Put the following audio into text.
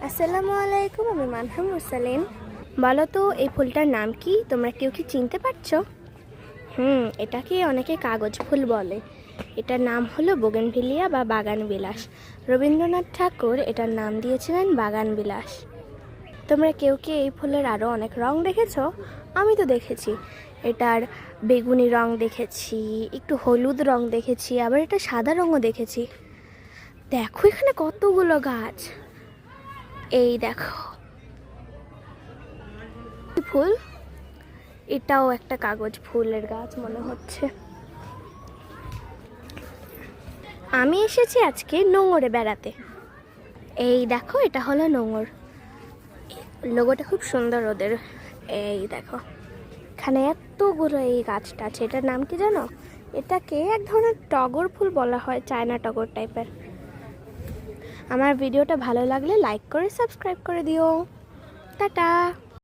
আসসালামু আলাইকুম, আমি মানহা মুরসালিন। বলো তো এই ফুলটার নাম কি? তোমরা কেউ কি চিনতে পারছো? এটাকে অনেকে কাগজ ফুল বলে। এটার নাম হলো বোগেনভিলিয়া বা বাগান বিলাস। রবীন্দ্রনাথ ঠাকুর এটার নাম দিয়েছিলেন বাগান বিলাস। তোমরা কেউ কি এই ফুলের আরও অনেক রং দেখেছো? আমি তো দেখেছি। এটার বেগুনি রং দেখেছি, একটু হলুদ রং দেখেছি, আবার এটা সাদা রঙও দেখেছি। দেখো এখানে কতগুলো গাছ। এই দেখো ফুল, এটাও একটা কাগজ ফুলের গাছ মনে হচ্ছে। আমি এসেছি আজকে নোঙরে বেড়াতে। এই দেখো এটা হলো নোঙর। লোগোটা খুব সুন্দর ওদের। এই দেখো এখানে এতগুলো এই গাছটা আছে। এটার নাম কি জানো? এটাকে এক ধরনের টগর ফুল বলা হয়, চায়না টগর টাইপের। আমার ভিডিওটা ভালো লাগলে লাইক করে সাবস্ক্রাইব করে দিও। টাটা।